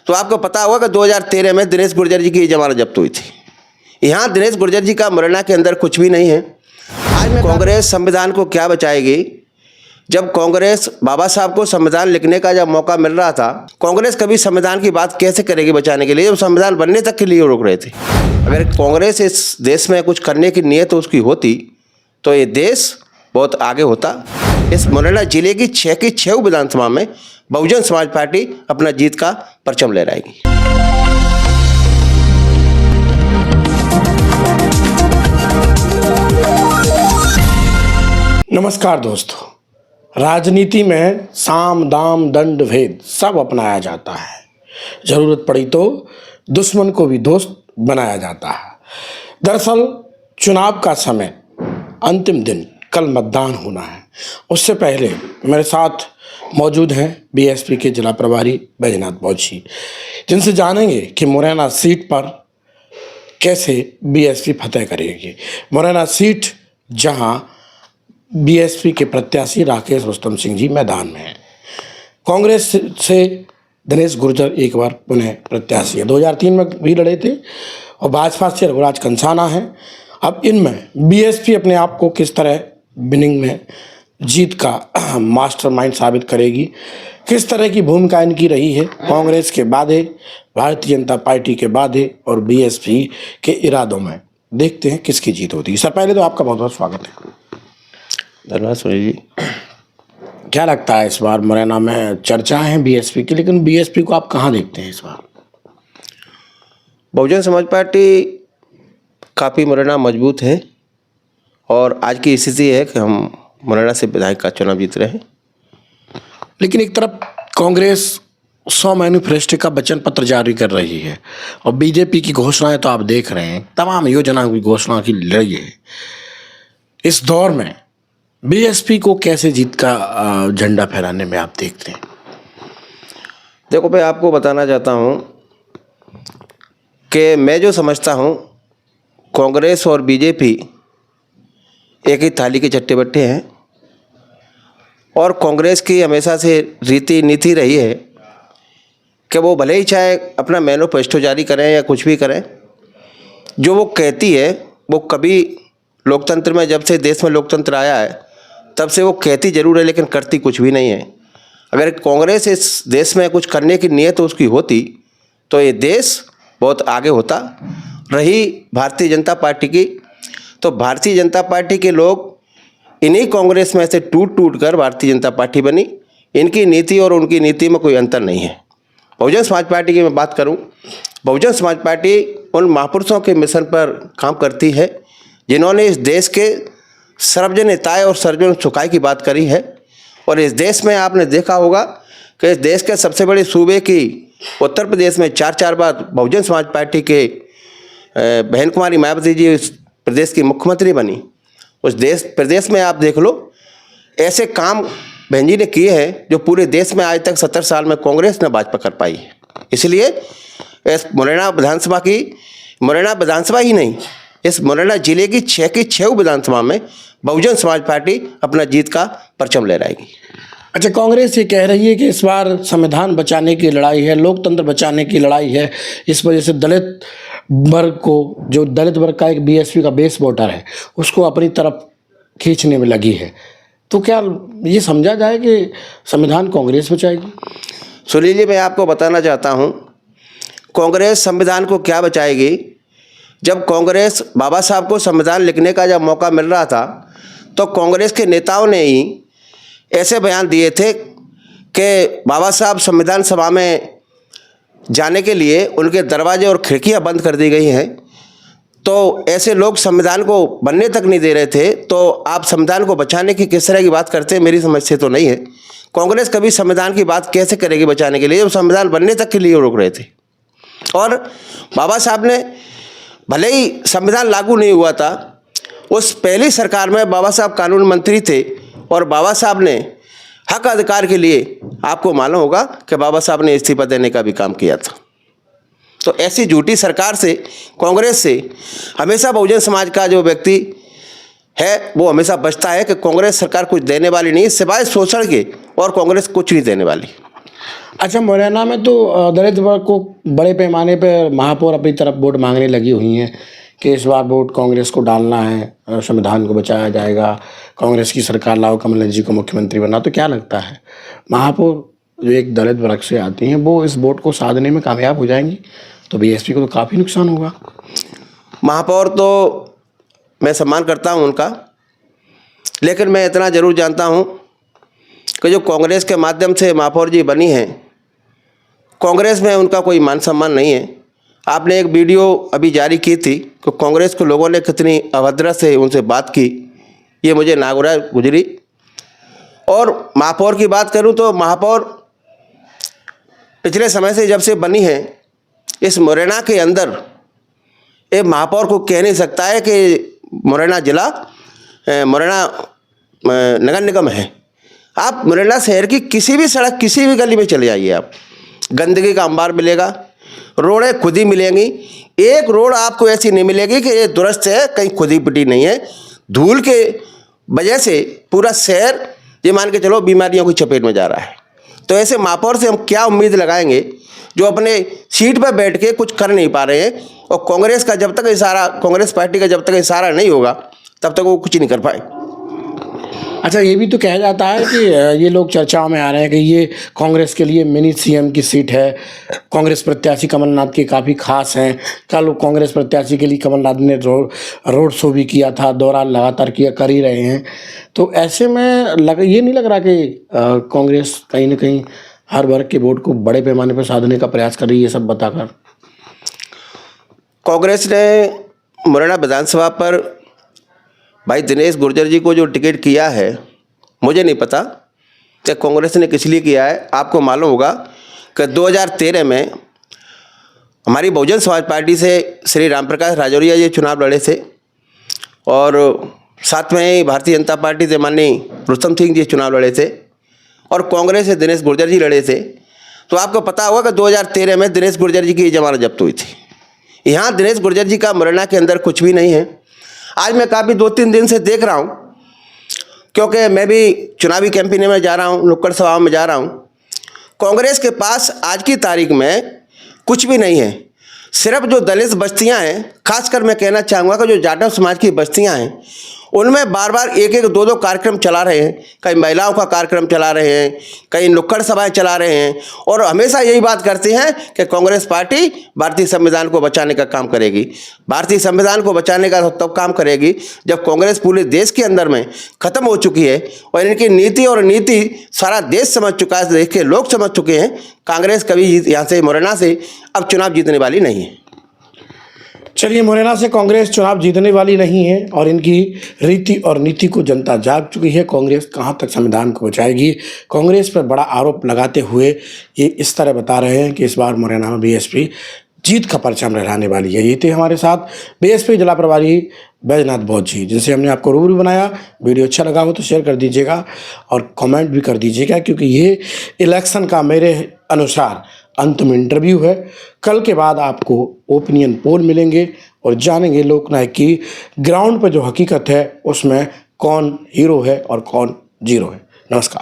तो आपको पता होगा कि 2013 में दिनेश गुर्जर जी की जमानत जब्त हुई थी। यहाँ दिनेश गुर्जर जी का मुरैना के अंदर कुछ भी नहीं है। आज में कांग्रेस संविधान को क्या बचाएगी? जब कांग्रेस बाबा साहब को संविधान लिखने का जब मौका मिल रहा था, कांग्रेस कभी संविधान की बात कैसे करेगी बचाने के लिए, जब संविधान बनने तक के लिए रोक रहे थे। अगर कांग्रेस इस देश में कुछ करने की नीयत उसकी होती तो ये देश बहुत आगे होता। इस मुरैना जिले की 6 विधानसभा में बहुजन समाज पार्टी अपना जीत का परचम लहराएगी। नमस्कार दोस्तों, राजनीति में साम दाम दंड भेद सब अपनाया जाता है। जरूरत पड़ी तो दुश्मन को भी दोस्त बनाया जाता है। दरअसल चुनाव का समय, अंतिम दिन, कल मतदान होना है। उससे पहले मेरे साथ मौजूद हैं बीएसपी के जिला प्रभारी बैजनाथ बौच्छी, जिनसे जानेंगे कि मुरैना सीट पर कैसे बीएसपी फतेह करेगी। मुरैना सीट जहां बीएसपी के प्रत्याशी राकेश रुस्तम सिंह जी मैदान में हैं। कांग्रेस से दिनेश गुर्जर एक बार पुनः प्रत्याशी है, 2003 में भी लड़े थे, और भाजपा से रघुराज कंसाना है। अब इनमें बीएसपी अपने आप को किस तरह विनिंग में जीत का मास्टरमाइंड साबित करेगी, किस तरह की भूमिका इनकी रही है कांग्रेस के वादे, भारतीय जनता पार्टी के वादे और बीएसपी के इरादों में, देखते हैं किसकी जीत होती है। सर पहले तो आपका बहुत बहुत स्वागत है। धन्यवाद सुनील जी। क्या लगता है इस बार मुरैना में चर्चा है बीएसपी की, लेकिन बीएसपी को आप कहाँ देखते हैं इस बार? बहुजन समाज पार्टी काफ़ी मुरैना मजबूत है और आज की स्थिति है कि हम मुरैना से विधायक का चुनाव जीत रहे हैं। लेकिन एक तरफ कांग्रेस 100 मैनिफेस्टो का वचन पत्र जारी कर रही है और बीजेपी की घोषणाएं तो आप देख रहे हैं, तमाम योजनाओं की घोषणा की लड़ी है। इस दौर में बीएसपी को कैसे जीत का झंडा फहराने में आप देखते हैं? देखो, मैं आपको बताना चाहता हूँ कि मैं जो समझता हूँ, कांग्रेस और बीजेपी एक ही थाली के चट्टे बट्टे हैं और कांग्रेस की हमेशा से रीति नीति रही है कि वो भले ही चाहे अपना मैनिफेस्टो जारी करें या कुछ भी करें, जो वो कहती है वो कभी लोकतंत्र में, जब से देश में लोकतंत्र आया है तब से वो कहती जरूर है लेकिन करती कुछ भी नहीं है। अगर कांग्रेस इस देश में कुछ करने की नीयत उसकी होती तो ये देश बहुत आगे होता। रही भारतीय जनता पार्टी की, तो भारतीय जनता पार्टी के लोग इन्हीं कांग्रेस में से टूट कर भारतीय जनता पार्टी बनी। इनकी नीति और उनकी नीति में कोई अंतर नहीं है। बहुजन समाज पार्टी की मैं बात करूं, बहुजन समाज पार्टी उन महापुरुषों के मिशन पर काम करती है जिन्होंने इस देश के सर्वजन हिताय और सर्वजन सुखाय की बात करी है। और इस देश में आपने देखा होगा कि इस देश के सबसे बड़े सूबे की उत्तर प्रदेश में 4 बार बहुजन समाज पार्टी के बहन कुमारी मायावती जी इस प्रदेश की मुख्यमंत्री बनी। उस प्रदेश में आप देख लो, ऐसे काम बहन जी ने किए हैं जो पूरे देश में आज तक 70 साल में कांग्रेस ने भाजपा कर पाई है। इसलिए इस मुरैना विधानसभा ही नहीं, इस मुरैना जिले की 6 विधानसभा में बहुजन समाज पार्टी अपना जीत का परचम लहराएगी। अच्छा, कांग्रेस ये कह रही है कि इस बार संविधान बचाने की लड़ाई है, लोकतंत्र बचाने की लड़ाई है। इस वजह से दलित वर्ग को, जो दलित वर्ग का एक बीएसपी का बेस वोटर है, उसको अपनी तरफ खींचने में लगी है। तो क्या ये समझा जाए कि संविधान कांग्रेस बचाएगी? सुनील जी, मैं आपको बताना चाहता हूँ, कांग्रेस संविधान को क्या बचाएगी? जब कांग्रेस बाबा साहब को संविधान लिखने का जब मौका मिल रहा था तो कांग्रेस के नेताओं ने ही ऐसे बयान दिए थे कि बाबा साहब संविधान सभा में जाने के लिए उनके दरवाजे और खिड़कियां बंद कर दी गई हैं। तो ऐसे लोग संविधान को बनने तक नहीं दे रहे थे, तो आप संविधान को बचाने की किस तरह की बात करते हैं? मेरी समझ से तो नहीं है। कांग्रेस कभी संविधान की बात कैसे करेगी बचाने के लिए, जब संविधान बनने तक के लिए रोक रहे थे। और बाबा साहब ने, भले ही संविधान लागू नहीं हुआ था, उस पहली सरकार में बाबा साहब कानून मंत्री थे और बाबा साहब ने हक अधिकार के लिए, आपको मालूम होगा कि बाबा साहब ने इस्तीफा देने का भी काम किया था। तो ऐसी झूठी सरकार से, कांग्रेस से हमेशा बहुजन समाज का जो व्यक्ति है वो हमेशा बचता है कि कांग्रेस सरकार कुछ देने वाली नहीं, सिवाय शोषण के, और कांग्रेस कुछ नहीं देने वाली। अच्छा, मुरैना में तो दलित वर्ग को बड़े पैमाने पर महापौर अपनी तरफ वोट मांगने लगी हुई हैं कि इस बार वोट कांग्रेस को डालना है, संविधान को बचाया जाएगा, कांग्रेस की सरकार लाओ, कमलनाथ जी को मुख्यमंत्री बना। तो क्या लगता है, महापौर जो एक दलित वर्ग से आती हैं वो इस वोट को साधने में कामयाब हो जाएंगी? तो बीएसपी को तो काफ़ी नुकसान होगा। महापौर तो मैं सम्मान करता हूं उनका, लेकिन मैं इतना ज़रूर जानता हूं कि जो कांग्रेस के माध्यम से महापौर जी बनी हैं, कांग्रेस में उनका कोई मान सम्मान नहीं है। आपने एक वीडियो अभी जारी की थी कि कांग्रेस के लोगों ने कितनी अभद्र से उनसे बात की, ये मुझे नागुरा गुजरी। और महापौर की बात करूं तो महापौर पिछले समय से जब से बनी है, इस मुरैना के अंदर एक महापौर को कह नहीं सकता है कि मुरैना जिला मुरैना नगर निगम है। आप मुरैना शहर की किसी भी सड़क, किसी भी गली में चले जाइए, आप गंदगी का अंबार मिलेगा, रोडें खुद ही मिलेंगी। एक रोड आपको ऐसी नहीं मिलेगी कि ये दुरुस्त है, कहीं खुदी पिटी नहीं है। धूल के वजह से पूरा शहर ये मान के चलो बीमारियों की चपेट में जा रहा है। तो ऐसे महापौर से हम क्या उम्मीद लगाएंगे जो अपने सीट पर बैठ के कुछ कर नहीं पा रहे हैं, और कांग्रेस का जब तक इशारा, कांग्रेस पार्टी का जब तक इशारा नहीं होगा तब तक वो कुछ नहीं कर पाए। अच्छा, ये भी तो कहा जाता है कि ये लोग चर्चाओं में आ रहे हैं कि ये कांग्रेस के लिए मिनी सीएम की सीट है, कांग्रेस प्रत्याशी कमलनाथ के काफ़ी खास हैं। कल कांग्रेस प्रत्याशी के लिए कमलनाथ ने रोड शो भी किया था, दौरा लगातार कर ही रहे हैं। तो ऐसे में ये नहीं लग रहा कि कांग्रेस कहीं ना कहीं हर वर्ग के वोट को बड़े पैमाने पर साधने का प्रयास कर रही है, सब बताकर? कांग्रेस ने मुरैना विधानसभा पर भाई दिनेश गुर्जर जी को जो टिकट किया है, मुझे नहीं पता कि कांग्रेस ने किस लिए किया है। आपको मालूम होगा कि 2013 में हमारी बहुजन समाज पार्टी से श्री रामप्रकाश राजौरिया जी चुनाव लड़े थे, और साथ में ही भारतीय जनता पार्टी से माननीय रुस्तम सिंह जी चुनाव लड़े थे, और कांग्रेस से दिनेश गुर्जर जी लड़े थे। तो आपको पता होगा कि 2013 में दिनेश गुर्जर जी की जमानत जब्त हुई थी। यहाँ दिनेश गुर्जर जी का मुरैना के अंदर कुछ भी नहीं है। आज मैं काफ़ी 2-3 दिन से देख रहा हूँ, क्योंकि मैं भी चुनावी कैंपेन में जा रहा हूँ, नुक्कड़ सभाओं में जा रहा हूँ। कांग्रेस के पास आज की तारीख में कुछ भी नहीं है। सिर्फ जो दलित बस्तियाँ हैं, खासकर मैं कहना चाहूँगा कि जो जाटव समाज की बस्तियाँ हैं, उनमें बार बार 1-1, 2-2 कार्यक्रम चला रहे हैं। कई महिलाओं का कार्यक्रम चला रहे हैं, कई नुक्कड़ सभाएं चला रहे हैं, और हमेशा यही बात करते हैं कि कांग्रेस पार्टी भारतीय संविधान को बचाने का काम करेगी। भारतीय संविधान को बचाने का तब काम करेगी जब कांग्रेस पूरे देश के अंदर में ख़त्म हो चुकी है, और इनकी नीति सारा देश समझ चुका है, देश के लोग समझ चुके हैं। कांग्रेस कभी यहाँ से, मुरैना से अब चुनाव जीतने वाली नहीं है। चलिए, मुरैना से कांग्रेस चुनाव जीतने वाली नहीं है और इनकी रीति और नीति को जनता जाग चुकी है। कांग्रेस कहां तक संविधान को बचाएगी, कांग्रेस पर बड़ा आरोप लगाते हुए ये इस तरह बता रहे हैं कि इस बार मुरैना में बीएसपी जीत का परचम लहराने वाली है। ये थे हमारे साथ बीएसपी जिला प्रभारी बैजनाथ बौद्ध जी, जिनसे हमने आपको रूबरू बनाया। वीडियो अच्छा लगा हो तो शेयर कर दीजिएगा और कमेंट भी कर दीजिएगा, क्योंकि ये इलेक्शन का मेरे अनुसार अंतिम इंटरव्यू है। कल के बाद आपको ओपिनियन पोल मिलेंगे और जानेंगे लोकनायक की ग्राउंड पर जो हकीकत है उसमें कौन हीरो है और कौन जीरो है। नमस्कार।